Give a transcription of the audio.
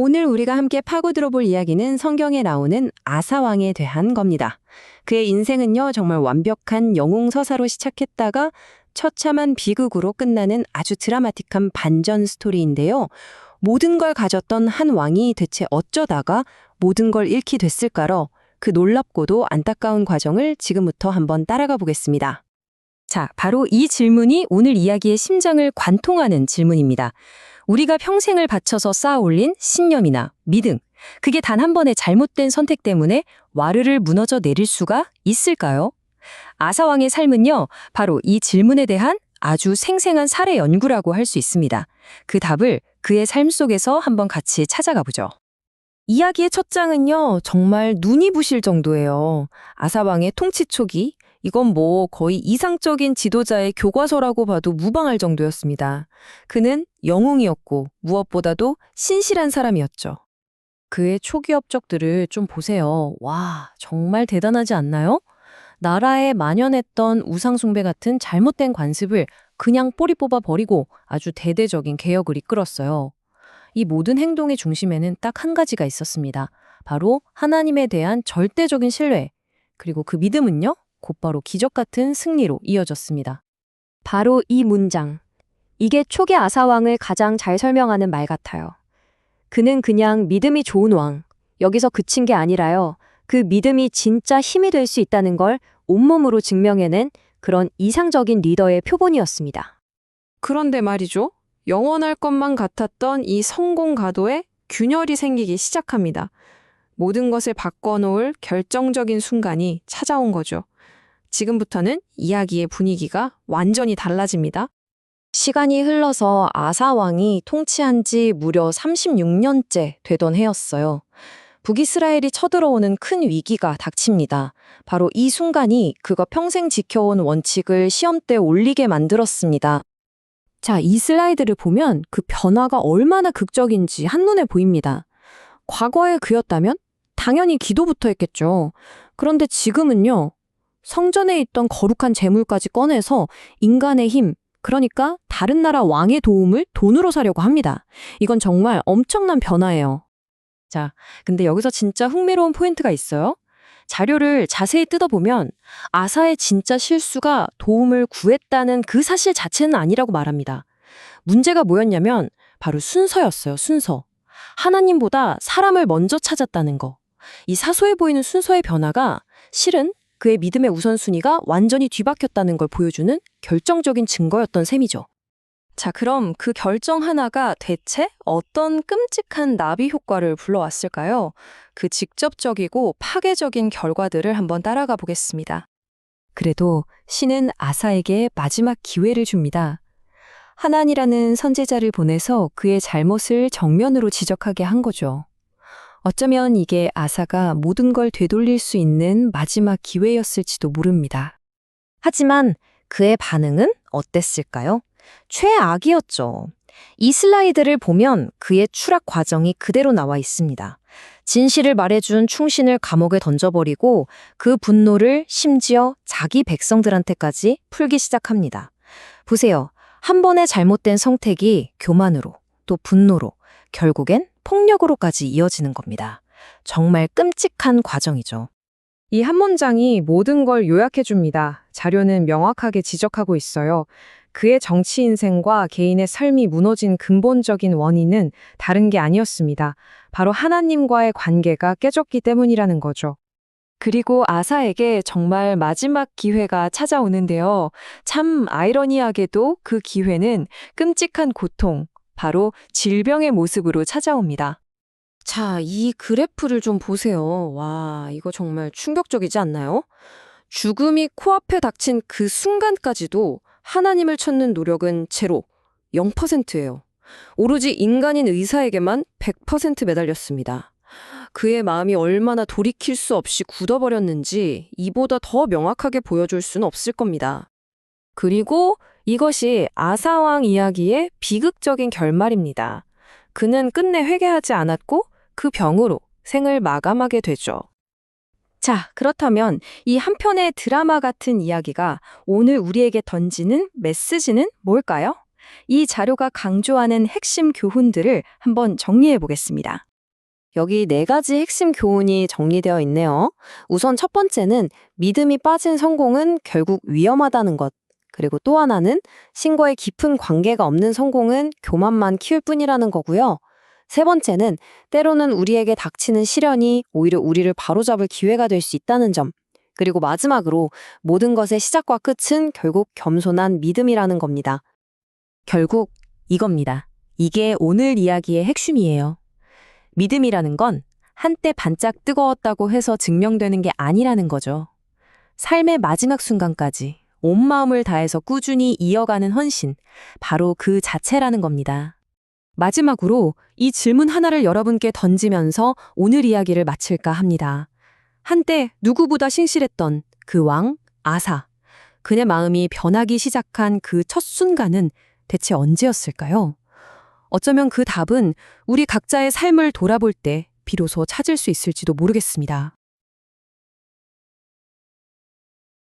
오늘 우리가 함께 파고 들어볼 이야기는 성경에 나오는 아사왕에 대한 겁니다. 그의 인생은요, 정말 완벽한 영웅 서사로 시작했다가 처참한 비극으로 끝나는 아주 드라마틱한 반전 스토리인데요. 모든 걸 가졌던 한 왕이 대체 어쩌다가 모든 걸 잃게 됐을까로 그 놀랍고도 안타까운 과정을 지금부터 한번 따라가 보겠습니다. 자, 바로 이 질문이 오늘 이야기의 심장을 관통하는 질문입니다. 우리가 평생을 바쳐서 쌓아 올린 신념이나 믿음, 그게 단 한 번의 잘못된 선택 때문에 와르르 무너져 내릴 수가 있을까요? 아사왕의 삶은요, 바로 이 질문에 대한 아주 생생한 사례 연구라고 할 수 있습니다. 그 답을 그의 삶 속에서 한번 같이 찾아가 보죠. 이야기의 첫 장은요, 정말 눈이 부실 정도예요. 아사왕의 통치 초기, 이건 뭐 거의 이상적인 지도자의 교과서라고 봐도 무방할 정도였습니다. 그는 영웅이었고 무엇보다도 신실한 사람이었죠. 그의 초기 업적들을 좀 보세요. 와, 정말 대단하지 않나요? 나라에 만연했던 우상숭배 같은 잘못된 관습을 그냥 뿌리 뽑아 버리고 아주 대대적인 개혁을 이끌었어요. 이 모든 행동의 중심에는 딱 한 가지가 있었습니다. 바로 하나님에 대한 절대적인 신뢰, 그리고 그 믿음은요, 곧바로 기적 같은 승리로 이어졌습니다. 바로 이 문장. 이게 초기 아사왕을 가장 잘 설명하는 말 같아요. 그는 그냥 믿음이 좋은 왕, 여기서 그친 게 아니라요. 그 믿음이 진짜 힘이 될 수 있다는 걸 온몸으로 증명해낸 그런 이상적인 리더의 표본이었습니다. 그런데 말이죠. 영원할 것만 같았던 이 성공 가도에 균열이 생기기 시작합니다. 모든 것을 바꿔놓을 결정적인 순간이 찾아온 거죠. 지금부터는 이야기의 분위기가 완전히 달라집니다. 시간이 흘러서 아사왕이 통치한 지 무려 36년째 되던 해였어요. 북이스라엘이 쳐들어오는 큰 위기가 닥칩니다. 바로 이 순간이 그가 평생 지켜온 원칙을 시험대에 올리게 만들었습니다. 자, 이 슬라이드를 보면 그 변화가 얼마나 극적인지 한눈에 보입니다. 과거에 그였다면 당연히 기도부터 했겠죠. 그런데 지금은요, 성전에 있던 거룩한 재물까지 꺼내서 인간의 힘, 그러니까 다른 나라 왕의 도움을 돈으로 사려고 합니다. 이건 정말 엄청난 변화예요. 자, 근데 여기서 진짜 흥미로운 포인트가 있어요. 자료를 자세히 뜯어보면 아사의 진짜 실수가 도움을 구했다는 그 사실 자체는 아니라고 말합니다. 문제가 뭐였냐면 바로 순서였어요, 순서. 하나님보다 사람을 먼저 찾았다는 거. 이 사소해 보이는 순서의 변화가 실은 그의 믿음의 우선순위가 완전히 뒤바뀌었다는 걸 보여주는 결정적인 증거였던 셈이죠. 자, 그럼 그 결정 하나가 대체 어떤 끔찍한 나비 효과를 불러왔을까요? 그 직접적이고 파괴적인 결과들을 한번 따라가 보겠습니다. 그래도 신은 아사에게 마지막 기회를 줍니다. 하난이라는 선제자를 보내서 그의 잘못을 정면으로 지적하게 한 거죠. 어쩌면 이게 아사가 모든 걸 되돌릴 수 있는 마지막 기회였을지도 모릅니다. 하지만 그의 반응은 어땠을까요? 최악이었죠. 이 슬라이드를 보면 그의 추락 과정이 그대로 나와 있습니다. 진실을 말해준 충신을 감옥에 던져버리고 그 분노를 심지어 자기 백성들한테까지 풀기 시작합니다. 보세요. 한 번의 잘못된 선택이 교만으로, 또 분노로, 결국엔 폭력으로까지 이어지는 겁니다. 정말 끔찍한 과정이죠. 이 한 문장이 모든 걸 요약해줍니다. 자료는 명확하게 지적하고 있어요. 그의 정치 인생과 개인의 삶이 무너진 근본적인 원인은 다른 게 아니었습니다. 바로 하나님과의 관계가 깨졌기 때문이라는 거죠. 그리고 아사에게 정말 마지막 기회가 찾아오는데요. 참 아이러니하게도 그 기회는 끔찍한 고통, 바로 질병의 모습으로 찾아옵니다. 자, 이 그래프를 좀 보세요. 와, 이거 정말 충격적이지 않나요? 죽음이 코앞에 닥친 그 순간까지도 하나님을 찾는 노력은 제로, 0%예요. 오로지 인간인 의사에게만 100% 매달렸습니다. 그의 마음이 얼마나 돌이킬 수 없이 굳어버렸는지 이보다 더 명확하게 보여줄 수는 없을 겁니다. 그리고 이것이 아사왕 이야기의 비극적인 결말입니다. 그는 끝내 회개하지 않았고 그 병으로 생을 마감하게 되죠. 자, 그렇다면 이 한편의 드라마 같은 이야기가 오늘 우리에게 던지는 메시지는 뭘까요? 이 자료가 강조하는 핵심 교훈들을 한번 정리해 보겠습니다. 여기 네 가지 핵심 교훈이 정리되어 있네요. 우선 첫 번째는 믿음이 빠진 성공은 결국 위험하다는 것. 그리고 또 하나는 신과의 깊은 관계가 없는 성공은 교만만 키울 뿐이라는 거고요. 세 번째는 때로는 우리에게 닥치는 시련이 오히려 우리를 바로잡을 기회가 될 수 있다는 점. 그리고 마지막으로 모든 것의 시작과 끝은 결국 겸손한 믿음이라는 겁니다. 결국 이겁니다. 이게 오늘 이야기의 핵심이에요. 믿음이라는 건 한때 반짝 뜨거웠다고 해서 증명되는 게 아니라는 거죠. 삶의 마지막 순간까지 온 마음을 다해서 꾸준히 이어가는 헌신, 바로 그 자체라는 겁니다. 마지막으로 이 질문 하나를 여러분께 던지면서 오늘 이야기를 마칠까 합니다. 한때 누구보다 신실했던 그 왕, 아사. 그의 마음이 변하기 시작한 그 첫 순간은 대체 언제였을까요? 어쩌면 그 답은 우리 각자의 삶을 돌아볼 때 비로소 찾을 수 있을지도 모르겠습니다.